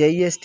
JEST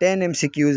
10 MCQs